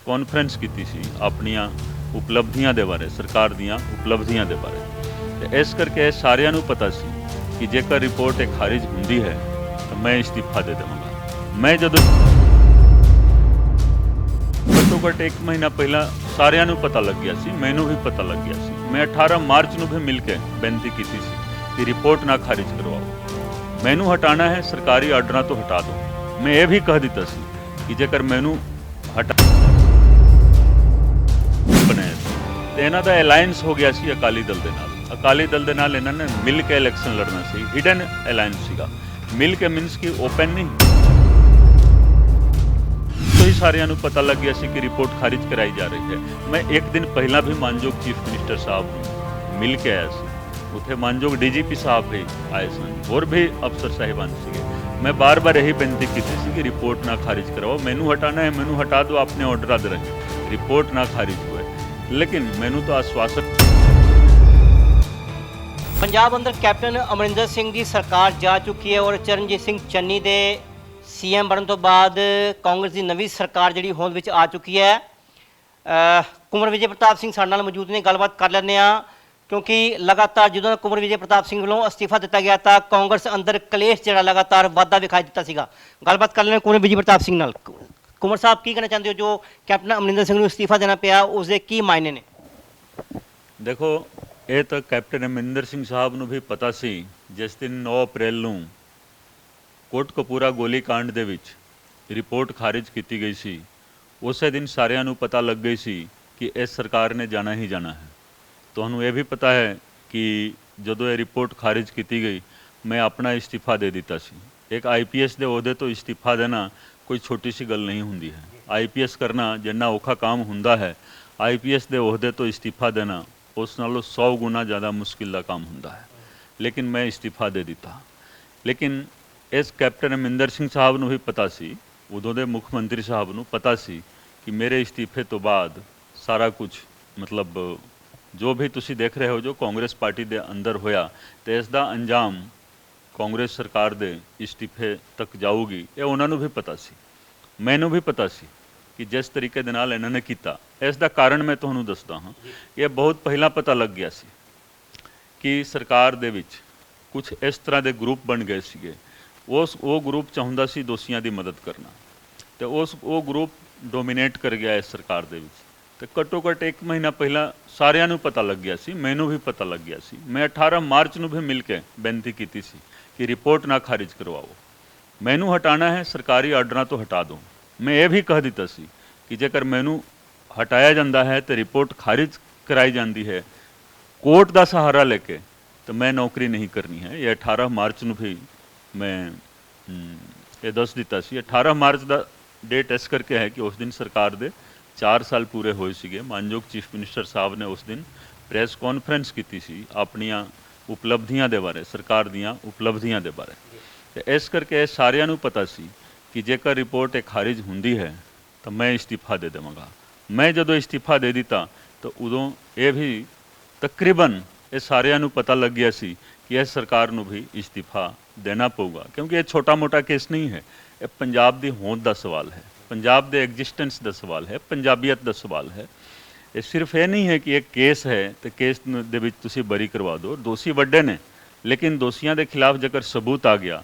Conference की सी अपनियां उपलब्धियां दे बारे, सरकार दियां उपलब्धियां दे बारे। ते इस करके सारिਆਂ ਨੂੰ पता सी कि जेकर रिपोर्ट एक खारिज हुंदी है तो मैं इस्तीफा दे देवांगा। मैं जदों घट्टो घट 1 महीना पहला सारिਆਂ ਨੂੰ पता लग गया सी, मैनू भी पता लग गया सी। मैं 18 मार्च ਨੂੰ भी मिल के बेनती की सी कि रिपोर्ट ना खारिज करवाओ, मैनू हटाना है सरकारी आर्डर तो हटा दो। मैं ये भी कह दिता सी कि जेकर मैनू हटा बनाया तो इन्हों का अलायंस हो गया सी अकाली दल के नाल। अकाली दल के नाल इन्होंने मिल के इलैक्शन लड़ना सी, हिडन अलायंस सीगा, मिल के मीनस कि ओपन नहीं। तो ही सारिਆਂ ਨੂੰ पता लग गया सी कि रिपोर्ट खारिज कराई जा रही है। मैं एक दिन पहला भी मानयोग चीफ मिनिस्टर साहब मिल के आया सी, उत्थे मानयोग DGP साहब भी आए सन, होर भी अफसर साहिबान सीगे। मैं बार बार यही बेनती की थी कि रिपोर्ट ना खारिज करवाओ, मैनू हटाना है मैनू हटा दो, आपने ऑर्डर रद्द रहे, रिपोर्ट ना खारिज हुए। लेकिन मैनू तो आश्वासन पंजाब अंदर कैप्टन अमरिंदर सिंह की सरकार जा चुकी है और चरणजीत सिंह चन्नी के CM बनने तो बाद कांग्रेस की नवी सरकार जी होंद विच आ चुकी है। कुंवर विजय प्रताप सिंह साडे नाल मौजूद ने, गलबात कर लैंदे आ क्योंकि लगातार जो कुंवर विजय प्रताप सिंह वालों अस्तीफा दिता गया था कांग्रेस अंदर कलेश जो लगातार वाधा विखाई दिता सीगा। गलबात कर लैंदे कुंवर विजय प्रताप सिंह नाल। कुंवर साहब की कहना चाहते हो जो कैप्टन अमरिंदर सिंह को अस्तीफा देना पिया उसके की मायने ने? देखो ये तो कैप्टन अमरिंदर सिंह साहब ਨੂੰ भी पता सी जिस दिन 9 अप्रैल ਨੂੰ ਕੋਟਕਪੂਰਾ ਗੋਲੀकांड ਦੇ ਵਿੱਚ रिपोर्ट खारिज की गई सी, ਉਸੇ दिन ਸਾਰਿਆਂ ਨੂੰ पता लग गई सी कि इस सरकार ने जाना ही जाना है। ਤੁਹਾਨੂੰ ਇਹ भी पता है कि ਜਦੋਂ ਇਹ रिपोर्ट खारिज की गई मैं अपना इस्तीफा दे दिता सी। एक IPS ਦੇ ਅਹੁਦੇ ਤੋਂ इस्तीफा देना कोई छोटी सी गल नहीं होंदी है। IPS करना जिन्ना औखा काम हुंदा है, IPS ਦੇ ਅਹੁਦੇ ਤੋਂ इस्तीफा देना उस नालों 100 गुना ज़्यादा मुश्किल का काम हुंदा है। लेकिन मैं इस्तीफा दे दिता। लेकिन इस कैप्टन अमरिंदर सिंह साहब ਨੂੰ भी पता सी, उदों के मुख मंत्री साहब ਨੂੰ पता सी कि मेरे इस्तीफे तो बाद सारा कुछ मतलब जो भी तुसी देख रहे हो जो कांग्रेस पार्टी के अंदर होया तो इसका अंजाम कांग्रेस सरकार के इस्तीफे तक जाऊगी, ये उन्होंने भी पता सी, मैनू भी पता सी कि जिस तरीके दे नाल इन्होंने किया। इसका कारण मैं तुहानू दसदा हाँ, ये बहुत पहला पता लग गया सी कि सरकार दे विच कुछ इस तरह के ग्रुप बन गए सीगे। वो ग्रुप चाहुंदा सी दोषियों की मदद करना, तो वो ग्रुप डोमीनेट कर गया इस सरकार दे विच। तो घट्टो घट 1 महीना पहला सारिਆਂ ਨੂੰ पता लग गया सी, मैनू भी पता लग गया सी। मैं 18 मार्च ਨੂੰ भी मिल के बेनती की सी कि रिपोर्ट ना खारिज करवाओ, मैनू हटाना है सरकारी आर्डर तो हटा दो। मैं ये भी कह दिता सी कि जेकर मैनू हटाया जाता है तो रिपोर्ट खारिज कराई जाती है कोर्ट का सहारा लेके, तो मैं नौकरी नहीं करनी है। ये 18 मार्च ਨੂੰ भी मैं ये दस दिता सी। 18 मार्च का डेट इस करके है कि उस दिन सरकार दे 4 साल पूरे होए सीगे। मानयोग चीफ मिनिस्टर साहब ने उस दिन प्रेस कॉन्फ्रेंस की सी अपनियां उपलब्धियां दे बारे, सरकार दियां उपलब्धियां दे बारे। तो इस करके सारिਆਂ ਨੂੰ पता सी कि जेकर रिपोर्ट एक खारिज हुंदी है तो मैं इस्तीफा दे देवांगा। मैं जदों इस्तीफा दे दिता तो उदों ये भी तकरीबन ये सारिਆਂ ਨੂੰ पता लग गया सी कि इस सरकार ਨੂੰ भी इस्तीफा देना पऊगा, क्योंकि ये छोटा मोटा केस नहीं है, ये पंजाब की होंद का सवाल है, पंजाब के एग्जिस्टेंस का सवाल है, पंजाबियत का सवाल है। ये सिर्फ ये नहीं है कि एक केस है तो केस दे विच तुसी बरी करवा दो। दोषी वड्डे ने, लेकिन दोषियों के खिलाफ जेकर सबूत आ गया,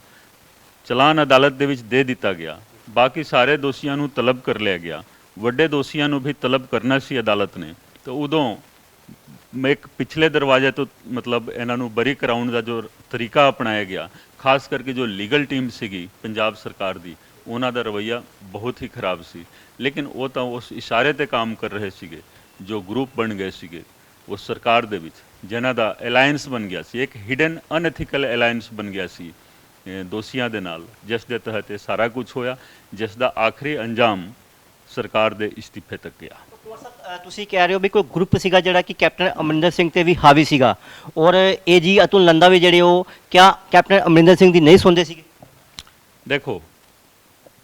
चलान अदालत दे विच दे दिता गया, बाकी सारे दोषियों को तलब कर लिया गया, वड्डे दोषियों को भी तलब करना सी अदालत ने, तो उदों एक पिछले दरवाजे तो मतलब इन्हों बरी कराउण का जो तरीका अपनाया गया, खास करके जो लीगल टीम सीगी पंजाब सरकार की, उन्हों का रवैया बहुत ही खराब सी। लेकिन वो तो उस इशारे ते काम कर रहे सीगे जो ग्रुप बन गए सीगे उस सरकार दे विच, जिन्हां दा अलायंस बन गया सी, एक हिडन अनएथिकल अलायंस बन गया सी दोषियों के नाल, जिस दे तहत ये सारा कुछ होया, जिसका आखिरी अंजाम सरकार के इस्तीफे तक गया। ਤੁਸੀਂ कह रहे हो भी कोई ग्रुप सीगा जिहड़ा कि कैप्टन अमरिंदर सिंह ते भी हावी सीगा और AG अतुल नंदा भी जिहड़े हो क्या कैप्टन अमरिंदर सिंह दी नहीं सुनते सीगे? देखो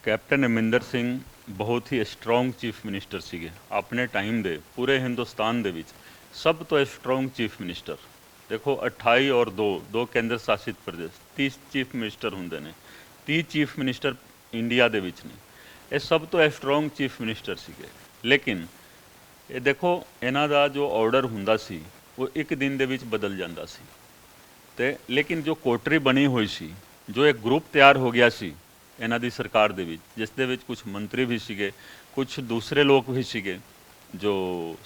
कैप्टन अमरिंदर सिंह बहुत ही स्ट्रोंग चीफ मिनिस्टर सीगे अपने टाइम दे, पूरे हिंदुस्तान दे विच सब तो स्ट्रोंग चीफ मिनिस्टर। देखो 28 और 2 केंद्र शासित प्रदेश, 30 चीफ मिनिस्टर होंदे ने, 30 चीफ मिनिस्टर इंडिया दे विच ने, ये सब तो स्ट्रोंग चीफ मिनिस्टर सीगे। ਲੇਕਿਨ ਇਹ ਦੇਖੋ ਇਹਨਾਂ ਦਾ ਜੋ ਆਰਡਰ ਹੁੰਦਾ ਸੀ ਉਹ ਇੱਕ ਦਿਨ ਦੇ ਵਿੱਚ ਬਦਲ ਜਾਂਦਾ ਸੀ ਤੇ ਲੇਕਿਨ ਜੋ ਕੋਟਰੀ ਬਣੀ ਹੋਈ ਸੀ, ਜੋ ਇੱਕ ਗਰੁੱਪ ਤਿਆਰ ਹੋ ਗਿਆ ਸੀ ਇਹਨਾਂ ਦੀ ਸਰਕਾਰ ਦੇ ਵਿੱਚ, ਜਿਸ ਦੇ ਵਿੱਚ ਕੁਝ ਮੰਤਰੀ ਵੀ ਸੀਗੇ, ਕੁਝ ਦੂਸਰੇ ਲੋਕ ਵੀ ਸੀਗੇ ਜੋ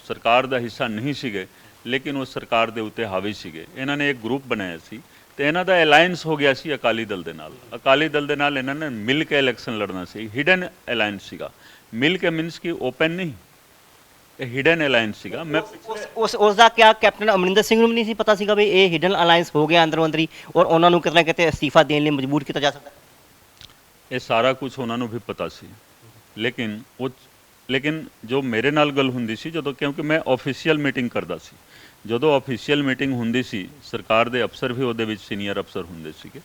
ਸਰਕਾਰ ਦਾ ਹਿੱਸਾ ਨਹੀਂ ਸੀਗੇ ਲੇਕਿਨ ਉਹ ਸਰਕਾਰ ਦੇ ਉੱਤੇ ਹਾਵੀ ਸੀਗੇ। ਇਹਨਾਂ ਨੇ ਇੱਕ ਗਰੁੱਪ ਬਣਾਇਆ ਸੀ ਤੇ ਇਹਨਾਂ ਦਾ ਅਲਾਈਅੰਸ ਹੋ ਗਿਆ ਸੀ ਅਕਾਲੀ ਦਲ ਦੇ ਨਾਲ। ਅਕਾਲੀ ਦਲ ਦੇ ਨਾਲ ਇਹਨਾਂ ਨੇ ਮਿਲ ਕੇ ਇਲੈਕਸ਼ਨ ਲੜਨਾ ਸੀ। ਹਿਡਨ ਅਲਾਈਅੰਸ ਸੀਗਾ। ਮਿਲ ਕੇ ਮੀਨਸ ਕਿ ਓਪਨ ਨਹੀਂ, ਇਹ ਹਿਡਨ ਅਲਾਈਅੰਸ ਸੀਗਾ। ਮੈਂ ਉਸ ਦਾ ਕਿਆ ਕੈਪਟਨ ਅਮਰਿੰਦਰ ਸਿੰਘ ਨੂੰ ਵੀ ਨਹੀਂ ਸੀ ਪਤਾ ਸੀਗਾ ਵੀ ਇਹ ਹਿਡਨ ਅਲਾਈਅੰਸ ਹੋ ਗਿਆ ਅੰਦਰੋਂ ਅੰਦਰੀ ਔਰ ਉਹਨਾਂ ਨੂੰ ਕਿਤੇ ਨਾ ਕਿਤੇ ਅਸਤੀਫਾ ਦੇਣ ਲਈ ਮਜਬੂਰ ਕੀਤਾ ਜਾ ਸਕਦਾ? ਇਹ ਸਾਰਾ ਕੁਝ ਉਹਨਾਂ ਨੂੰ ਵੀ ਪਤਾ ਸੀ ਲੇਕਿਨ ਜੋ ਮੇਰੇ ਨਾਲ ਗੱਲ ਹੁੰਦੀ ਸੀ ਜਦੋਂ, ਕਿਉਂਕਿ ਮੈਂ ਆਫੀਸ਼ੀਅਲ ਮੀਟਿੰਗ ਕਰਦਾ ਸੀ, ਜਦੋਂ ਆਫੀਸ਼ੀਅਲ ਮੀਟਿੰਗ ਹੁੰਦੀ ਸੀ ਸਰਕਾਰ ਦੇ ਅਫਸਰ ਵੀ ਉਹਦੇ ਵਿੱਚ ਸੀਨੀਅਰ ਅਫਸਰ ਹੁੰਦੇ ਸੀਗੇ।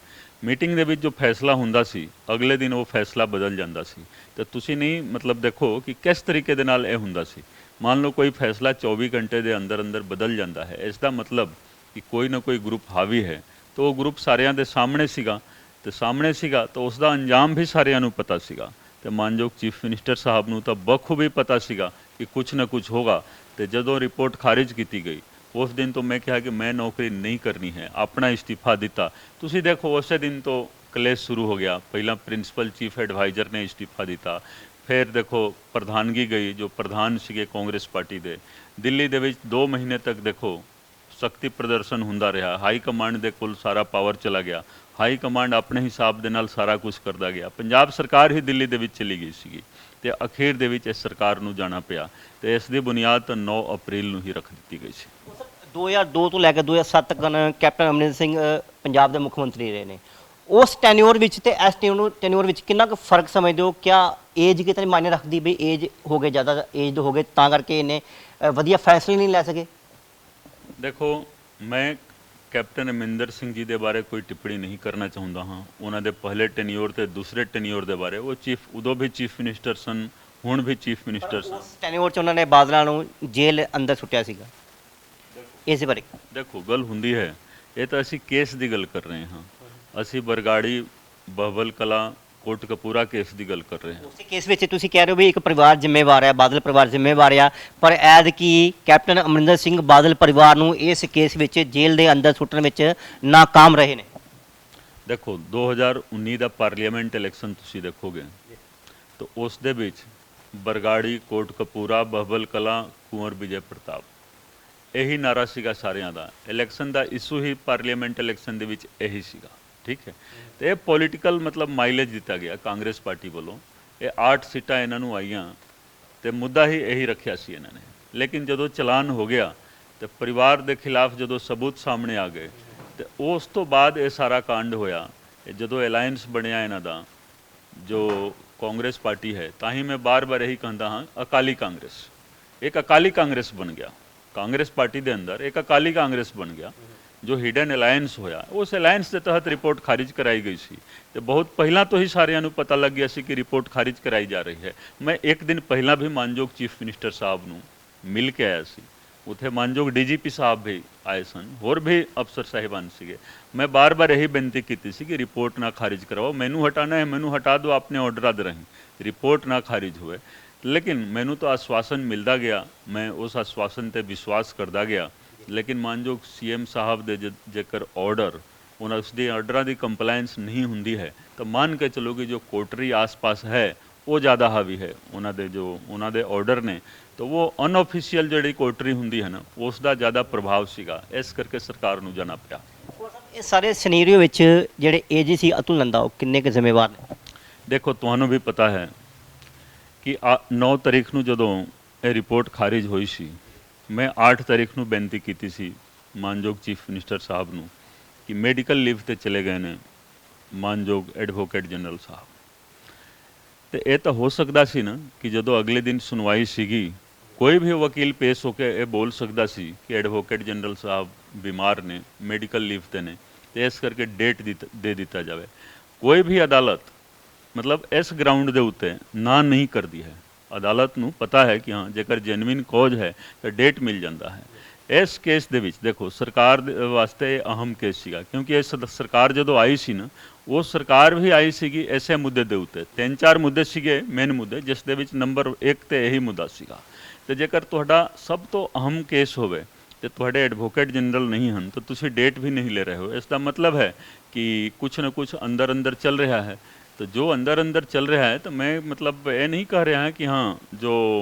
ਮੀਟਿੰਗ ਦੇ ਵਿੱਚ ਜੋ ਫੈਸਲਾ ਹੁੰਦਾ ਸੀ ਅਗਲੇ ਦਿਨ ਉਹ ਫੈਸਲਾ ਬਦਲ ਜਾਂਦਾ ਸੀ। ਤੇ ਤੁਸੀਂ ਨਹੀਂ ਮਤਲਬ ਦੇਖੋ ਕਿ ਕਿਸ ਤਰੀਕੇ ਦੇ ਨਾਲ ਇਹ ਹੁੰਦਾ ਸੀ। ਮੰਨ ਲਓ ਕੋਈ ਫੈਸਲਾ 24 ਘੰਟੇ ਦੇ ਅੰਦਰ ਅੰਦਰ ਬਦਲ ਜਾਂਦਾ ਹੈ, ਇਸ ਦਾ ਮਤਲਬ ਕਿ ਕੋਈ ਨਾ ਕੋਈ ਗਰੁੱਪ ਹਾਵੀ ਹੈ। ਤਾਂ ਉਹ ਗਰੁੱਪ ਸਾਰਿਆਂ ਦੇ ਸਾਹਮਣੇ ਸੀਗਾ ਤਾਂ ਉਸ ਦਾ ਅੰਜਾਮ ਵੀ ਸਾਰਿਆਂ ਨੂੰ ਪਤਾ ਸੀਗਾ। ਤੇ ਮਾਨਯੋਗ ਚੀਫ ਮਿਨਿਸਟਰ ਸਾਹਿਬ ਨੂੰ ਤਾਂ ਬਖੂਬੀ ਪਤਾ ਸੀਗਾ ਕਿ ਕੁਝ ਨਾ ਕੁਝ ਹੋਗਾ। ਤੇ ਜਦੋਂ ਰਿਪੋਰਟ ਖਾਰਿਜ ਕੀਤੀ ਗਈ ਉਸ ਦਿਨ ਤੋਂ ਮੈਂ ਕਿਹਾ ਕਿ ਮੈਂ ਨੌਕਰੀ ਨਹੀਂ ਕਰਨੀ ਹੈ, ਆਪਣਾ ਇਸਤੀਫਾ ਦਿੱਤਾ। ਤੁਸੀਂ ਦੇਖੋ ਉਸੇ ਦਿਨ ਤੋਂ ਕਲੇਸ਼ ਸ਼ੁਰੂ ਹੋ ਗਿਆ। ਪਹਿਲਾਂ ਪ੍ਰਿੰਸੀਪਲ ਚੀਫ ਐਡਵਾਈਜ਼ਰ ਨੇ ਇਸਤੀਫਾ ਦਿੱਤਾ, ਫਿਰ ਦੇਖੋ ਪ੍ਰਧਾਨਗੀ ਗਈ, ਜੋ ਪ੍ਰਧਾਨ ਸੀਗੇ ਕਾਂਗਰਸ ਪਾਰਟੀ ਦੇ। ਦਿੱਲੀ ਦੇ ਵਿੱਚ 2 ਮਹੀਨੇ ਤੱਕ ਦੇਖੋ ਸ਼ਕਤੀ ਪ੍ਰਦਰਸ਼ਨ ਹੁੰਦਾ ਰਿਹਾ। ਹਾਈ ਕਮਾਂਡ ਦੇ ਕੋਲ ਸਾਰਾ ਪਾਵਰ ਚਲਾ ਗਿਆ। ਹਾਈ ਕਮਾਂਡ ਆਪਣੇ ਹਿਸਾਬ ਦੇ ਨਾਲ ਸਾਰਾ ਕੁਝ ਕਰਦਾ ਗਿਆ। ਪੰਜਾਬ ਸਰਕਾਰ ਹੀ ਦਿੱਲੀ ਦੇ ਵਿੱਚ ਚਲੀ ਗਈ ਸੀਗੀ ਤੇ ਅਖੀਰ ਦੇ ਵਿੱਚ ਇਸ ਸਰਕਾਰ ਨੂੰ ਜਾਣਾ ਪਿਆ ਤੇ ਇਸ ਦੀ ਬੁਨਿਆਦ ਤਾਂ 9 ਅਪ੍ਰੈਲ ਨੂੰ ਹੀ ਰੱਖ ਦਿੱਤੀ ਗਈ ਸੀ। 2002 ਤੋਂ ਲੈ ਕੇ 2007 ਤੱਕ ਕੈਪਟਨ ਅਮਰਿੰਦਰ ਸਿੰਘ ਪੰਜਾਬ ਦੇ ਮੁੱਖ ਮੰਤਰੀ ਰਹੇ ਨੇ। ਉਸ ਟੈਨਿਓਰ ਵਿੱਚ ਤੇ ਇਸ ਟੈਨਿਓਰ ਵਿੱਚ ਕਿੰਨਾ ਕੁ ਫਰਕ ਸਮਝਦੇ ਹੋ? ਕਿਆ ਏਜ ਕਿਤੇ ਮਾਇਨੇ ਰੱਖਦੀ ਵੀ ਏਜ ਹੋ ਗਏ, ਜ਼ਿਆਦਾ ਏਜ ਹੋ ਗਏ ਤਾਂ ਕਰਕੇ ਇਹਨੇ ਵਧੀਆ ਫੈਸਲੇ ਨਹੀਂ ਲੈ ਸਕੇ? ਦੇਖੋ ਮੈਂ ਕੈਪਟਨ ਅਮਰਿੰਦਰ ਸਿੰਘ ਜੀ ਦੇ ਬਾਰੇ ਕੋਈ ਟਿੱਪਣੀ ਨਹੀਂ ਕਰਨਾ ਚਾਹੁੰਦਾ ਹਾਂ। ਉਹਨਾਂ ਦੇ ਪਹਿਲੇ ਟੈਨਿਓਰ ਤੇ ਦੂਸਰੇ ਟੈਨਿਓਰ ਦੇ ਬਾਰੇ, ਉਹ ਉਦੋਂ ਵੀ ਚੀਫ ਮਿਨਿਸਟਰ ਸਨ, ਹੁਣ ਵੀ ਚੀਫ ਮਿਨਿਸਟਰ ਸਨ। ਉਸ ਟੈਨਿਓਰ 'ਚ ਉਹਨਾਂ ਨੇ ਬਾਦਲਾਂ ਨੂੰ ਜੇਲ੍ਹ ਅੰਦਰ ਸੁੱਟਿਆ ਸੀਗਾ। ਇਸ ਬਾਰੇ ਦੇਖੋ ਗੱਲ ਹੁੰਦੀ ਹੈ, ਇਹ ਤਾਂ ਅਸੀਂ ਕੇਸ ਦੀ ਗੱਲ ਕਰ ਰਹੇ ਹਾਂ। ਅਸੀਂ ਬਰਗਾੜੀ ਬਹਬਲ ਕਲਾਂ ਕੋਟਕਪੂਰਾ ਕੇਸ ਦੀ ਗੱਲ ਕਰ ਰਹੇ ਹਾਂ। ਉਸੇ ਕੇਸ ਵਿੱਚ ਤੁਸੀਂ ਕਹਿ ਰਹੇ ਹੋ ਵੀ ਇੱਕ ਪਰਿਵਾਰ ਜ਼ਿੰਮੇਵਾਰ ਹੈ, ਬਾਦਲ ਪਰਿਵਾਰ ਜ਼ਿੰਮੇਵਾਰ ਆ, ਪਰ ਐਦ ਕੀ ਕੈਪਟਨ ਅਮਰਿੰਦਰ ਸਿੰਘ ਬਾਦਲ ਪਰਿਵਾਰ ਨੂੰ ਇਸ ਕੇਸ ਵਿੱਚ ਜੇਲ੍ਹ ਦੇ ਅੰਦਰ ਸੁੱਟਣ ਵਿੱਚ ਨਾਕਾਮ ਰਹੇ ਨੇ। ਦੇਖੋ 2019 ਦਾ ਪਾਰਲੀਮੈਂਟ ਇਲੈਕਸ਼ਨ ਤੁਸੀਂ ਦੇਖੋਗੇ ਤਾਂ ਉਸ ਦੇ ਵਿੱਚ ਬਰਗਾੜੀ ਕੋਟਕਪੂਰਾ ਬਹਬਲ ਕਲਾਂ ਕੁੰਵਰ ਵਿਜੇ ਪ੍ਰਤਾਪ, ਇਹੀ ਨਾਰਾ ਸੀਗਾ ਸਾਰਿਆਂ ਦਾ। ਇਲੈਕਸ਼ਨ ਦਾ ਇਸ਼ੂ ਹੀ ਪਾਰਲੀਮੈਂਟ ਇਲੈਕਸ਼ਨ ਦੇ ਵਿੱਚ ਇਹੀ ਸੀਗਾ, ਠੀਕ ਹੈ। ਤੇ ਇਹ ਪੋਲੀਟੀਕਲ ਮਤਲਬ ਮਾਈਲੇਜ ਦਿੱਤਾ ਗਿਆ ਕਾਂਗਰਸ ਪਾਰਟੀ ਵੱਲੋਂ। ਇਹ 8 ਸੀਟਾਂ ਇਹਨਾਂ ਨੂੰ ਆਈਆਂ ਤੇ ਮੁੱਦਾ ਹੀ ਇਹੀ ਰੱਖਿਆ ਸੀ ਇਹਨਾਂ ਨੇ। ਲੇਕਿਨ ਜਦੋਂ ਚਲਾਨ ਹੋ ਗਿਆ ਤੇ ਪਰਿਵਾਰ ਦੇ ਖਿਲਾਫ ਜਦੋਂ ਸਬੂਤ ਸਾਹਮਣੇ ਆ ਗਏ ਤੇ ਉਸ ਤੋਂ ਬਾਅਦ ਇਹ ਸਾਰਾ ਕਾਂਡ ਹੋਇਆ। ਜਦੋਂ ਅਲਾਈਅੰਸ ਬਣਿਆ ਇਹਨਾਂ ਦਾ ਜੋ ਕਾਂਗਰਸ ਪਾਰਟੀ ਹੈ, ਤਾਂ ਹੀ ਮੈਂ ਬਾਰ-ਬਾਰ ਇਹੀ ਕਹਿੰਦਾ ਹਾਂ ਅਕਾਲੀ ਕਾਂਗਰਸ, ਇੱਕ ਅਕਾਲੀ ਕਾਂਗਰਸ ਬਣ ਗਿਆ। ਕਾਂਗਰਸ ਪਾਰਟੀ ਦੇ ਅੰਦਰ ਇੱਕ ਅਕਾਲੀ ਕਾਂਗਰਸ ਬਣ ਗਿਆ ਜੋ ਹਿਡਨ ਅਲਾਈਅੰਸ ਹੋਇਆ। ਉਸ ਅਲਾਈਅੰਸ ਦੇ ਤਹਿਤ ਰਿਪੋਰਟ ਖਾਰਿਜ ਕਰਾਈ ਗਈ ਸੀ ਤੇ ਬਹੁਤ ਪਹਿਲਾਂ ਤੋਂ ਹੀ ਸਾਰਿਆਂ ਨੂੰ ਪਤਾ ਲੱਗ ਗਿਆ ਸੀ ਕਿ ਰਿਪੋਰਟ ਖਾਰਿਜ ਕਰਾਈ ਜਾ ਰਹੀ ਹੈ। ਮੈਂ ਇੱਕ ਦਿਨ ਪਹਿਲਾਂ ਵੀ ਮਾਨਯੋਗ ਚੀਫ ਮਿਨਿਸਟਰ ਸਾਹਿਬ ਨੂੰ ਮਿਲ ਕੇ ਆਇਆ ਸੀ। ਉੱਥੇ ਮਾਨਯੋਗ ਡੀਜੀਪੀ ਸਾਹਿਬ ਵੀ ਆਏ ਸਨ, ਹੋਰ ਵੀ ਅਫਸਰ ਸਾਹਿਬਾਨ ਸੀਗੇ। ਮੈਂ ਬਾਰ-ਬਾਰ ਇਹੀ ਬੇਨਤੀ ਕੀਤੀ ਸੀ ਕਿ ਰਿਪੋਰਟ ਨਾ ਖਾਰਿਜ ਕਰਵਾਓ, ਮੈਨੂੰ ਹਟਾਣਾ ਹੈ ਮੈਨੂੰ ਹਟਾ ਦਿਓ ਆਪਣੇ ਆਰਡਰਾਂ ਦੇ ਰਾਹੀਂ, ਰਿਪੋਰਟ ਨਾ ਖਾਰਿਜ ਹੋਵੇ। ਲੇਕਿਨ ਮੈਨੂੰ ਤਾਂ ਆਸ਼ਵਾਸਨ ਮਿਲਦਾ ਗਿਆ, ਮੈਂ ਉਸ ਆਸ਼ਵਾਸਨ ਤੇ ਵਿਸ਼ਵਾਸ ਕਰਦਾ ਗਿਆ। ਲੇਕਿਨ ਮਾਨਯੋਗ ਸੀਐਮ ਸਾਹਿਬ ਦੇ ਜੇਕਰ ਆਰਡਰ ਉਹਨਾਂ ਉਸਦੇ ਆਰਡਰਾਂ ਦੀ ਕੰਪਲਾਇੰਸ ਨਹੀਂ ਹੁੰਦੀ ਹੈ ਤਾਂ ਮੰਨ ਕੇ ਚਲੋ ਕਿ ਜੋ ਕੋਟਰੀ ਆਸ-ਪਾਸ ਹੈ ਉਹ ਜ਼ਿਆਦਾ ਹਾਵੀ ਹੈ। ਉਹਨਾਂ ਦੇ ਆਰਡਰ ਨੇ ਤਾਂ ਉਹ ਅਨਆਫੀਸ਼ੀਅਲ ਜਿਹੜੀ ਕੋਟਰੀ ਹੁੰਦੀ ਹੈ ਨਾ, ਉਸ ਦਾ ਜ਼ਿਆਦਾ ਪ੍ਰਭਾਵ ਸੀਗਾ। ਇਸ ਕਰਕੇ ਸਰਕਾਰ ਨੂੰ ਜਾਣਾ ਪਿਆ। ਇਹ ਸਾਰੇ ਸਿਨੈਰੀਓ ਵਿੱਚ ਜਿਹੜੇ ਏਜੀਸੀ ਅਤੁਲ ਨੰਦਾ ਉਹ ਕਿੰਨੇ ਕੁ ਜ਼ਿੰਮੇਵਾਰ ਨੇ? ਦੇਖੋ ਤੁਹਾਨੂੰ ਵੀ ਪਤਾ ਹੈ ਕਿ 9 ਤਾਰੀਖ ਨੂੰ ਜਦੋਂ ਇਹ ਰਿਪੋਰਟ ਖਾਰਿਜ ਹੋਈ ਸੀ, ਮੈਂ 8 ਤਾਰੀਖ ਨੂੰ ਬੇਨਤੀ ਕੀਤੀ ਸੀ ਮਾਨਯੋਗ ਚੀਫ ਮਿਨਿਸਟਰ ਸਾਹਿਬ ਨੂੰ ਕਿ ਮੈਡੀਕਲ ਲੀਵ ਤੇ ਚਲੇ ਗਏ ਨੇ ਮਾਨਯੋਗ ਐਡਵੋਕੇਟ ਜਨਰਲ ਸਾਹਿਬ। ਤੇ ਇਹ ਤਾਂ ਹੋ ਸਕਦਾ ਸੀ ਨਾ ਕਿ ਜਦੋਂ ਅਗਲੇ ਦਿਨ ਸੁਣਵਾਈ ਸੀਗੀ, ਕੋਈ ਵੀ ਵਕੀਲ ਪੇਸ਼ ਹੋ ਕੇ ਇਹ ਬੋਲ ਸਕਦਾ ਸੀ ਕਿ ਐਡਵੋਕੇਟ ਜਨਰਲ ਸਾਹਿਬ ਬਿਮਾਰ ਨੇ, ਮੈਡੀਕਲ ਲੀਵ ਤੇ ਨੇ ਤੇ ਇਸ ਕਰਕੇ ਡੇਟ ਦੇ ਦਿੱਤਾ ਜਾਵੇ। ਕੋਈ ਵੀ ਅਦਾਲਤ ਮਤਲਬ ਇਸ ਗਰਾਊਂਡ ਦੇ ਉੱਤੇ ਨਾ ਨਹੀਂ ਕਰਦੀ ਹੈ। ਅਦਾਲਤ ਨੂੰ ਪਤਾ ਹੈ ਕਿ ਹਾਂ ਜੇਕਰ ਜੈਨੂਇਨ ਕੌਜ਼ ਹੈ ਤਾਂ ਡੇਟ ਮਿਲ ਜਾਂਦਾ ਹੈ। ਇਸ ਕੇਸ ਦੇ ਵਿੱਚ ਦੇਖੋ ਸਰਕਾਰ ਦੇ ਵਾਸਤੇ ਇਹ ਅਹਿਮ ਕੇਸ ਸੀਗਾ, ਕਿਉਂਕਿ ਇਹ ਸਰਕਾਰ ਜਦੋਂ ਆਈ ਸੀ ਨਾ ਉਹ ਸਰਕਾਰ ਵੀ ਆਈ ਸੀਗੀ ਐਸੇ ਮੁੱਦੇ ਦੇ ਉੱਤੇ। 3-4 ਮੁੱਦੇ ਸੀਗੇ ਮੇਨ ਮੁੱਦੇ, ਜਿਸ ਦੇ ਵਿੱਚ ਨੰਬਰ 1 ਤੇ ਇਹੀ ਮੁੱਦਾ ਸੀਗਾ। ਤੇ ਜੇਕਰ ਤੁਹਾਡਾ ਸਭ ਤੋਂ ਅਹਿਮ ਕੇਸ ਹੋਵੇ ਤੇ ਤੁਹਾਡੇ ਐਡਵੋਕੇਟ ਜਨਰਲ ਨਹੀਂ ਹਨ ਤਾਂ ਤੁਸੀਂ ਡੇਟ ਵੀ ਨਹੀਂ ਲੈ ਰਹੇ ਹੋ। ਇਸ ਦਾ ਮਤਲਬ ਹੈ ਕਿ ਕੁਛ ਨਾ ਕੁਛ ਅੰਦਰ ਅੰਦਰ ਚੱਲ ਰਿਹਾ ਹੈ। तो जो अंदर अंदर चल रहा है, तो मैं मतलब ये नहीं कह रहा है कि हाँ जो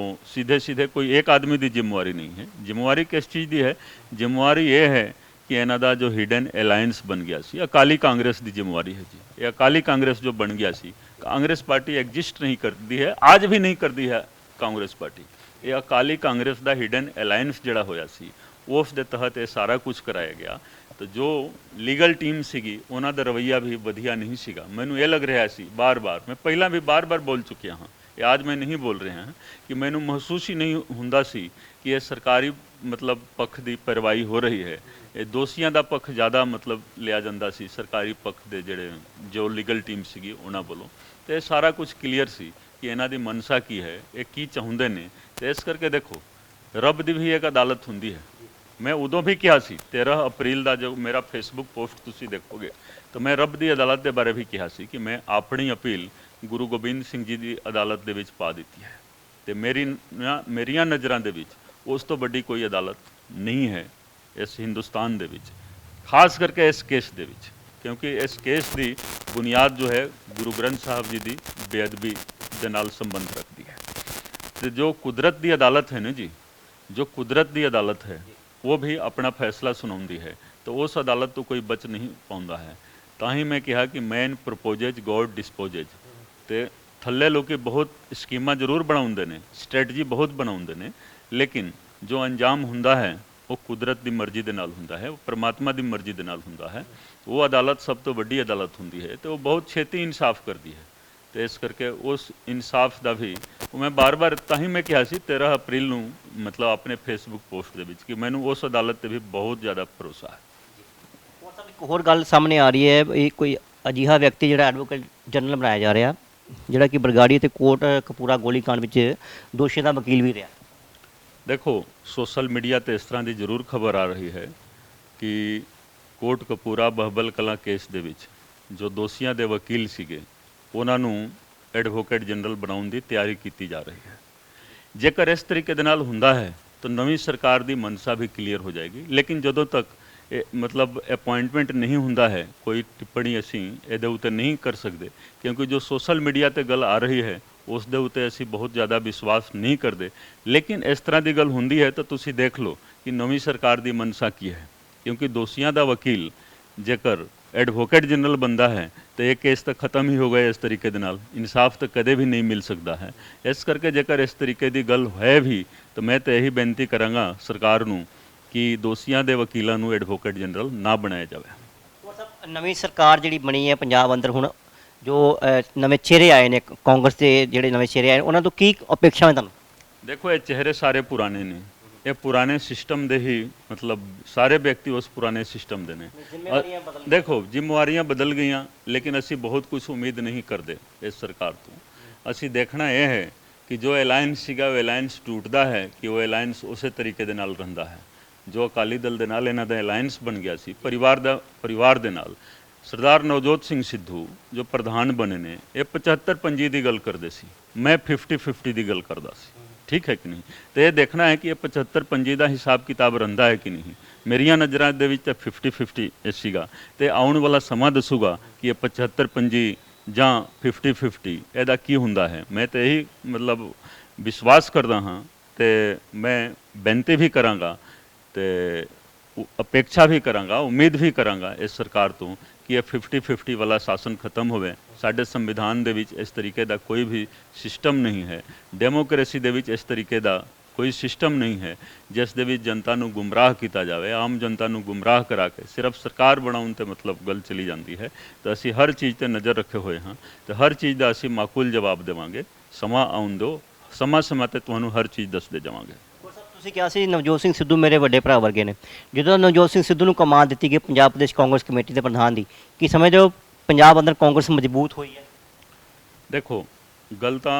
सीधे सीधे कोई एक आदमी की जिम्मेवारी नहीं है। जिम्मेवारी किस चीज़ की है? जिम्मेवारी ये है कि इन्हों का जो हिडन अलायंस बन गया सी अकाली कांग्रेस की जिम्मेवारी है जी। ये अकाली कांग्रेस जो बन गया सी, कांग्रेस पार्टी एग्जिस्ट नहीं करती है, आज भी नहीं करती है कांग्रेस पार्टी। ये अकाली कांग्रेस का हिडन अलायंस जोड़ा होया सी, उस दे तहत ये सारा कुछ कराया गया। तो जो लीगल टीम सीगी उन्हों का रवैया भी वधिया नहीं सीगा। मैनू ये लग रहा सी बार बार, मैं पहला भी बार बार बोल चुकिया हाँ, ये आज मैं नहीं बोल रहे हैं, कि मैनू महसूस ही नहीं हुंदा सी कि ये सरकारी मतलब पक्ष की पैरवाई हो रही है। ये दोषियों का पक्ष ज़्यादा मतलब लिया जाता सी, सरकारी पक्ष के जेड़े जो लीगल टीम सीगी उन्होंने बोलो। तो ये सारा कुछ क्लीयर सी कि इन्हों की मनसा की है, ये की चाहुंदे ने। तो इस करके देखो रब की भी एक अदालत हुंदी है। मैं उदों भी कहा सी 13 अप्रैल का जो मेरा फेसबुक पोस्ट तुसी देखोगे तो मैं रब की अदालत के बारे भी कहा सी कि मैं अपनी अपील गुरु गोबिंद सिंह जी की अदालत के विच पा दी है। तो मेरिया नज़रां दे विच उस तो बड़ी कोई अदालत नहीं है इस हिंदुस्तान दे विच, खास करके इस केस दे विच, क्योंकि इस केस की बुनियाद जो है गुरु ग्रंथ साहब जी की बेअदबी के नाल संबंध रखती है। तो जो कुदरत की अदालत है ना जी, जो कुदरत की अदालत है वो भी अपना फैसला सुनाउंदी है। तो उस अदालत तो कोई बच नहीं पाउंदा है। ਤਾਂ ਹੀ मैं कहा कि मैन प्रपोजेज गॉड डिस्पोजेज। तो थल्ले लोग बहुत स्कीमां जरूर बनाउंदे ने, स्ट्रैटजी बहुत बनाउंदे ने, लेकिन जो अंजाम हुंदा है वो कुदरत की मर्जी के नाल हुंदा है, वो परमात्मा की मर्जी के नाल हुंदा है। वो अदालत सब तो वड्डी अदालत हुंदी है, तो वो बहुत छेती इंसाफ करती है। तो इस करके उस इंसाफ का भी मैं बार बार ताही मैं कहा सी 13 अप्रैल नूं मतलब अपने फेसबुक पोस्ट दे विच कि मैनू उस अदालत ते भी बहुत ज़्यादा भरोसा है। एक होर गल सामने आ रही है, ये कोई अजिहा व्यक्ति जिहड़ा एडवोकेट जनरल बनाया जा रहा, जिहड़ा कि बरगाड़ी ते कोट कपूरा गोलीकांड विच दोषी दा वकील भी रहा। देखो सोशल मीडिया ते इस तरह की जरूर खबर आ रही है कि कोट कपूरा बहबल कलां केस दे विच जो दोषियों के वकील सीगे उन्हां नूं एडवोकेट जनरल बनाउण की तैयारी की जा रही है। जेकर इस तरीके दे नाल हुंदा है तो नवीं सरकार की मनसा भी क्लीयर हो जाएगी। लेकिन जदों तक मतलब अपॉइंटमेंट नहीं हुंदा है कोई टिप्पणी असीं इहदे उत्ते नहीं कर सकते, क्योंकि जो सोशल मीडिया ते गल आ रही है उस दे उत्ते असीं बहुत ज़्यादा विश्वास नहीं करते। लेकिन इस तरह की गल हुंदी है तो तुसीं देख लो कि नवीं सरकार की मनसा की है, क्योंकि दोषियों का वकील जेकर एडवोकेट जनरल बनता है तो ये केस तो खत्म ही हो गए। इस तरीके दे नाल इंसाफ तो कदे भी नहीं मिल सकता है। इस करके जेकर इस तरीके की गल है भी तो मैं तो यही बेनती करांगा सरकार नूं कि दोषियों के वकीलों नूं एडवोकेट जनरल ना बनाया जाए। नवीं सरकार जिहड़ी बनी है पंजाब अंदर हुण जो नवे चेहरे आए ने कांग्रेस के जिहड़े नवे चेहरे आए उन्हां तों की अपेक्षा है तुहानूं? देखो ये चेहरे सारे पुराने ने, ये पुराने सिस्टम दे ही मतलब सारे व्यक्ति उस पुराने सिस्टम दे ने। देखो जिम्मेवारियां बदल गई, लेकिन असी बहुत कुछ उम्मीद नहीं करते इस सरकार तो। असी देखना यह है कि जो अलायंस सीगा वो अलायंस टूटता है कि वो अलायंस उस तरीके दे नाल रहिंदा है। जो अकाली दल दे नाल इन्हां दा अलायंस बन गया सी परिवार दे नाल। सरदार नवजोत सिंह सिद्धू जो प्रधान बने ने ये 75-25 की गल करते सी, मैं 50-50 की गल करता सी, ठीक है कि नहीं? तो ये देखना है कि ये 75-25 का हिसाब किताब रहिंदा है कि नहीं। मेरिया नज़रां दे विच 50-50 सीगा, तो आउण वाला समा दसूगा कि ये 75-25 जां 50-50 इहदा की हुंदा है। मैं तो यही मतलब विश्वास करदा हाँ, तो मैं बेनती भी करांगा तो अपेक्षा भी करांगा, उम्मीद भी करांगा इस सरकार तो कि यह 50-50 वाला शासन खत्म होवे। साडे संविधान दे विच इस तरीके का कोई भी सिस्टम नहीं है, डेमोक्रेसी दे विच इस तरीके का कोई सिस्टम नहीं है जिस दे विच जनता नूं गुमराह किया जाए। आम जनता नूं गुमराह करा के सिर्फ सरकार बनाउण ते मतलब गल चली जाती है। तो असी हर चीज़ ते नज़र रखे हुए हाँ, तो हर चीज़ का असी माकूल जवाब देवांगे। समा आउण दो, समा ते तुहानूं हर चीज़ दसदे जावांगे। ਤੁਸੀਂ ਕਿਹਾ ਸੀ ਨਵਜੋਤ ਸਿੰਘ ਸਿੱਧੂ ਮੇਰੇ ਵੱਡੇ ਭਰਾ ਵਰਗੇ ਨੇ, ਜਦੋਂ ਨਵਜੋਤ ਸਿੰਘ ਸਿੱਧੂ ਨੂੰ ਕਮਾਨ ਦਿੱਤੀ ਗਈ ਪੰਜਾਬ ਪ੍ਰਦੇਸ਼ ਕਾਂਗਰਸ ਕਮੇਟੀ ਦੇ ਪ੍ਰਧਾਨ ਦੀ, ਕੀ ਸਮਝਦੇ ਹੋ ਪੰਜਾਬ ਅੰਦਰ ਕਾਂਗਰਸ ਮਜ਼ਬੂਤ ਹੋਈ ਹੈ? देखो गल तो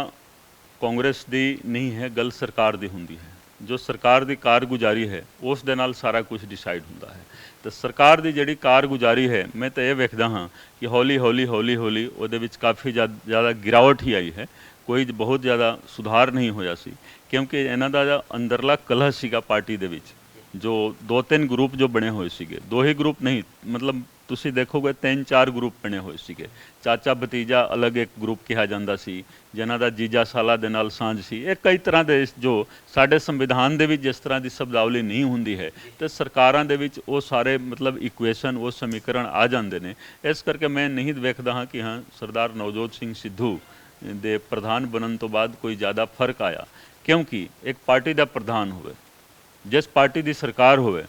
कांग्रेस की नहीं है, गल सरकार की होंगी है। ਜੋ ਸਰਕਾਰ ਦੀ ਕਾਰਗੁਜ਼ਾਰੀ ਹੈ ਉਸ ਦੇ ਨਾਲ ਸਾਰਾ ਕੁਝ ਡਿਸਾਈਡ ਹੁੰਦਾ ਹੈ। ਤੇ ਸਰਕਾਰ ਦੀ ਜਿਹੜੀ ਕਾਰਗੁਜ਼ਾਰੀ ਹੈ, ਮੈਂ ਤਾਂ ਇਹ ਵੇਖਦਾ ਹਾਂ ਕਿ ਹੌਲੀ ਹੌਲੀ ਉਹਦੇ ਵਿੱਚ ਕਾਫੀ ਜ਼ਿਆਦਾ ਗਿਰਾਵਟ ਹੀ ਆਈ ਹੈ। ਕੋਈ ਬਹੁਤ ਜ਼ਿਆਦਾ ਸੁਧਾਰ ਨਹੀਂ ਹੋਇਆ ਸੀ, ਕਿਉਂਕਿ ਇਹਨਾਂ ਦਾ ਜਿਹੜਾ ਅੰਦਰਲਾ ਕਲਹ ਸੀਗਾ ਪਾਰਟੀ ਦੇ ਵਿੱਚ, ਜੋ 2-3 ਗਰੁੱਪ ਜੋ ਬਣੇ ਹੋਏ ਸੀਗੇ, 2 ਹੀ ਗਰੁੱਪ ਨਹੀਂ, ਮਤਲਬ ਤੁਸੀਂ ਦੇਖੋਗੇ 3-4 ਗਰੁੱਪ ਬਣੇ ਹੋਏ ਸੀਗੇ। ਚਾਚਾ ਭਤੀਜਾ ਅਲੱਗ ਇੱਕ ਗਰੁੱਪ ਕਿਹਾ ਜਾਂਦਾ ਸੀ, ਜਿਨ੍ਹਾਂ ਦਾ ਜੀਜਾ ਸਾਲਾ ਦੇ ਨਾਲ ਸਾਂਝ ਸੀ। ਇਹ ਕਈ ਤਰ੍ਹਾਂ ਦੇ ਜੋ ਸਾਡੇ ਸੰਵਿਧਾਨ ਦੇ ਵਿੱਚ ਜਿਸ ਤਰ੍ਹਾਂ ਦੀ ਸ਼ਬਦਾਵਲੀ ਨਹੀਂ ਹੁੰਦੀ ਹੈ, ਤੇ ਸਰਕਾਰਾਂ ਦੇ ਵਿੱਚ ਉਹ ਸਾਰੇ ਮਤਲਬ ਇਕੁਏਸ਼ਨ, ਉਹ ਸਮੀਕਰਨ ਆ ਜਾਂਦੇ ਨੇ। ਇਸ ਕਰਕੇ ਮੈਂ ਨਹੀਂ ਵੇਖਦਾ ਹਾਂ ਕਿ ਹਾਂ ਸਰਦਾਰ ਨਵਜੋਤ ਸਿੰਘ ਸਿੱਧੂ ਦੇ ਪ੍ਰਧਾਨ ਬਣਨ ਤੋਂ ਬਾਅਦ ਕੋਈ ਜ਼ਿਆਦਾ ਫਰਕ ਆਇਆ, ਕਿਉਂਕਿ ਇੱਕ ਪਾਰਟੀ ਦਾ ਪ੍ਰਧਾਨ ਹੋਵੇ, ਜਿਸ ਪਾਰਟੀ ਦੀ ਸਰਕਾਰ ਹੋਵੇ,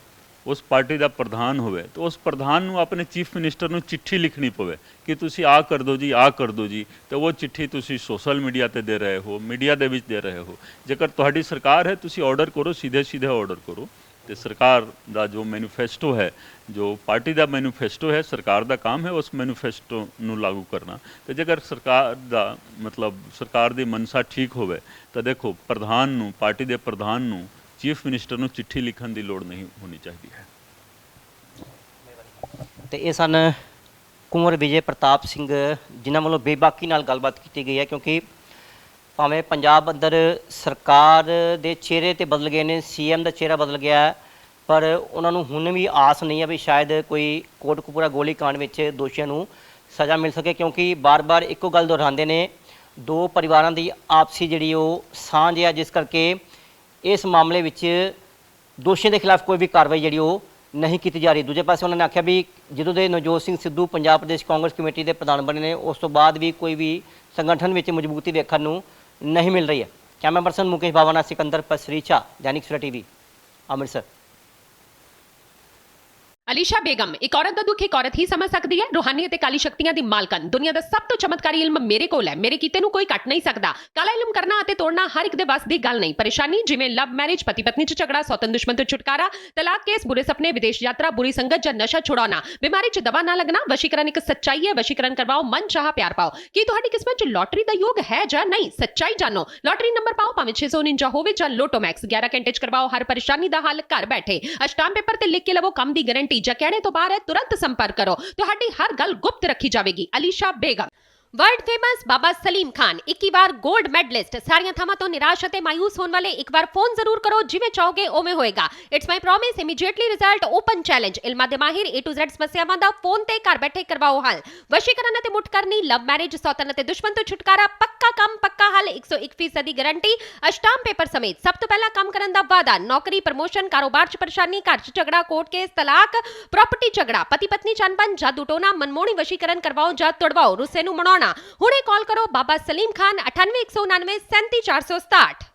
ਉਸ ਪਾਰਟੀ ਦਾ ਪ੍ਰਧਾਨ ਹੋਵੇ, ਤਾਂ ਉਸ ਪ੍ਰਧਾਨ ਨੂੰ ਆਪਣੇ ਚੀਫ ਮਿਨਿਸਟਰ ਨੂੰ ਚਿੱਠੀ ਲਿਖਣੀ ਪਵੇ ਕਿ ਤੁਸੀਂ ਆਹ ਕਰ ਦਿਓ ਜੀ, ਆਹ ਕਰ ਦਿਓ ਜੀ, ਤੇ ਉਹ ਚਿੱਠੀ ਤੁਸੀਂ ਸੋਸ਼ਲ ਮੀਡੀਆ ਤੇ ਦੇ ਰਹੇ ਹੋ, ਮੀਡੀਆ ਦੇ ਵਿੱਚ ਦੇ ਰਹੇ ਹੋ। ਜੇਕਰ ਤੁਹਾਡੀ ਸਰਕਾਰ ਹੈ, ਤੁਸੀਂ ਆਰਡਰ ਕਰੋ, ਸਿੱਧੇ ਆਰਡਰ ਕਰੋ। ਤੇ ਸਰਕਾਰ ਦਾ ਜੋ ਮੈਨੀਫੈਸਟੋ ਹੈ, ਜੋ ਪਾਰਟੀ ਦਾ ਮੈਨੀਫੈਸਟੋ ਹੈ, ਸਰਕਾਰ ਦਾ ਕੰਮ ਹੈ ਉਸ ਮੈਨੀਫੈਸਟੋ ਨੂੰ ਲਾਗੂ ਕਰਨਾ। ਤੇ ਜੇਕਰ ਸਰਕਾਰ ਦਾ ਮਤਲਬ ਸਰਕਾਰ ਦੀ ਮਨਸਾ ਠੀਕ ਹੋਵੇ, ਤਾਂ ਦੇਖੋ ਪ੍ਰਧਾਨ ਨੂੰ, ਪਾਰਟੀ ਦੇ ਪ੍ਰਧਾਨ ਨੂੰ, ਚੀਫ ਮਿਨਿਸਟਰ ਨੂੰ ਚਿੱਠੀ ਲਿਖਣ ਦੀ ਲੋੜ ਨਹੀਂ ਹੋਣੀ ਚਾਹੀਦੀ ਹੈ। ਤੇ ਇਹ ਸਨ ਕੁੰਵਰ ਵਿਜੇ ਪ੍ਰਤਾਪ ਸਿੰਘ, ਜਿਨ੍ਹਾਂ ਵੱਲੋਂ ਬੇਬਾਕੀ ਨਾਲ ਗੱਲਬਾਤ ਕੀਤੀ ਗਈ ਹੈ, ਕਿਉਂਕਿ ਭਾਵੇਂ ਪੰਜਾਬ ਅੰਦਰ ਸਰਕਾਰ ਦੇ ਚਿਹਰੇ ਤੇ ਬਦਲ ਗਏ ਨੇ, ਸੀਐਮ ਦਾ ਚਿਹਰਾ ਬਦਲ ਗਿਆ ਹੈ, ਪਰ ਉਹਨਾਂ ਨੂੰ ਹੁਣ ਵੀ ਆਸ ਨਹੀਂ ਹੈ ਵੀ ਸ਼ਾਇਦ ਕੋਈ ਕੋਟਕਪੂਰਾ ਗੋਲੀकांड ਵਿੱਚ ਦੋਸ਼ੀਆਂ ਨੂੰ ਸਜ਼ਾ ਮਿਲ ਸਕੇ, ਕਿਉਂਕਿ ਬਾਰ-ਬਾਰ ਇੱਕੋ ਗੱਲ ਦੁਹਰਾਉਂਦੇ ਨੇ, 2 ਪਰਿਵਾਰਾਂ ਦੀ ਆਪਸੀ ਜਿਹੜੀ ਉਹ ਸਾਂਝ ਹੈ, ਜਿਸ ਕਰਕੇ ਇਸ ਮਾਮਲੇ ਵਿੱਚ ਦੋਸ਼ੀਆਂ ਦੇ ਖਿਲਾਫ ਕੋਈ ਵੀ ਕਾਰਵਾਈ ਜਿਹੜੀ ਉਹ ਨਹੀਂ ਕੀਤੀ ਜਾ ਰਹੀ। ਦੂਜੇ ਪਾਸੇ ਉਹਨਾਂ ਨੇ ਆਖਿਆ ਵੀ ਜਦੋਂ ਦੇ ਨਵਜੋਤ ਸਿੰਘ ਸਿੱਧੂ ਪੰਜਾਬ ਪ੍ਰਦੇਸ਼ ਕਾਂਗਰਸ ਕਮੇਟੀ ਦੇ ਪ੍ਰਧਾਨ ਬਣੇ ਨੇ, ਉਸ ਤੋਂ ਬਾਅਦ ਵੀ ਕੋਈ ਵੀ ਸੰਗਠਨ ਵਿੱਚ ਮਜ਼ਬੂਤੀ ਵੇਖਣ ਨੂੰ नहीं मिल रही है। Camera person Mukesh Bawana, Sikandar Pasricha, Dainik Savera TV, Amritsar. Elisha Begum ਇੱਕ ਔਰਤ ਦਾ ਦੁੱਖ ਇੱਕ ਔਰਤ ਹੀ ਸਮਝ ਸਕਦੀ ਹੈ। ਰੂਹਾਨੀ ਅਤੇ ਕਾਲੀ ਸ਼ਕਤੀਆਂ ਦੀ ਮਾਲਕਨ, ਦੁਨੀਆ ਦਾ ਸਭ ਤੋਂ ਚਮਤਕਾਰੀ ਇਲਮ ਮੇਰੇ ਕੋਲ ਹੈ, ਮੇਰੇ ਕੀਤੇ ਨੂੰ ਕੋਈ ਕੱਟ ਨਹੀਂ ਸਕਦਾ। ਕਾਲਾ ਇਲਮ ਕਰਨਾ ਅਤੇ ਤੋੜਨਾ ਹਰ ਇੱਕ ਦੇ ਵੱਸ ਦੀ ਗੱਲ ਨਹੀਂ। ਪਰੇਸ਼ਾਨੀ ਜਿਵੇਂ ਲਵ ਮੈਰਿਜ, ਪਤੀ ਪਤਨੀ ਚ ਝਗੜਾ, ਸੌਤਨ ਦੁਸ਼ਮਣ ਤੋਂ ਛੁਟਕਾਰਾ, ਤਲਾਕ ਕੇਸ, ਬੁਰੇ ਸੁਪਨੇ, ਵਿਦੇਸ਼ ਯਾਤਰਾ, ਬੁਰੀ ਸੰਗਤ ਜਾਂ ਨਸ਼ਾ ਛੁਡਾਉਣਾ, ਬਿਮਾਰੀ ਚ ਦਵਾ ਨਾ ਲੱਗਣਾ। ਵਸ਼ੀਕਰਨ ਇੱਕ ਸੱਚਾਈ ਹੈ, ਵਸ਼ੀਕਰਨ ਕਰਵਾਓ, ਮਨ ਚਾਹਾ ਪਿਆਰ ਪਾਓ। ਕੀ ਤੁਹਾਡੀ ਕਿਸਮਤ ਚ ਲੋਟਰੀ ਦਾ ਯੋਗ ਹੈ ਜਾਂ ਨਹੀਂ? ਸੱਚਾਈ ਜਾਣੋ। ਲੋਟਰੀ ਨੰਬਰ ਪਾਓ, ਭਾਵੇਂ 649 ਹੋਵੇ ਜਾਂ ਲੋਟੋ ਮੈਕਸ। 11 ਘੰਟੇ ਚ ਕਰਵਾਓ ਹਰ ਪਰੇਸ਼ਾਨੀ ਦਾ ਹੱਲ ਘਰ ਬੈਠੇ। ਅਸ਼ਟਾਮ ਪੇਪਰ ਤੇ ਲਿਖ ਕੇ ਲਵੋ ਕੰਮ ਦੀ ਗਾਰੰਟੀ। ਜਾਂ ਕਹਿਣੇ ਤੋਂ ਬਾਹਰ तुरंत संपर्क करो, ਤੁਹਾਡੀ ਹਰ ਗੱਲ ਗੁਪਤ ਰੱਖੀ ਜਾਵੇਗੀ। ਅਲੀਸ਼ਾ ਬੇਗਮ। वर्ल्ड फेमस बाबा सलीम खान 21 बार गोल्ड मेडलिस्ट। सारियां थावां तो निराश अते मायूस होने वाले एक बार फोन जरूर करो, जिवें चाहोगे उवें होएगा। It's my promise, immediately result, open challenge. Ilma दे माहिर A to Z समस्यावां दा फोन ते घर बैठे करवाओ हल। वशीकरण अते मुठ करनी, लव मैरिज, सौतन अते दुश्मन तो छुटकारा, पक्का काम पक्का हल, 101% दी गारंटी, अष्टाम पेपर समेत। सब तो पहला काम करन दा वादा, नौकरी, प्रमोशन, कारोबार च परेशानी, घर च झगड़ा, कोर्ट केस, तलाक, प्रॉपर्टी झगड़ा, पति पत्नी च अनबन, जादू टोना, मनमोहनी वशीकरण करवाओ ਜਾਂ तुड़वाओ, रुस्से नूं मनाउणा। ਹੁਣੇ ਕਾਲ ਕਰੋ ਬਾਬਾ ਸਲੀਮ ਖਾਨ 98 199 37 467।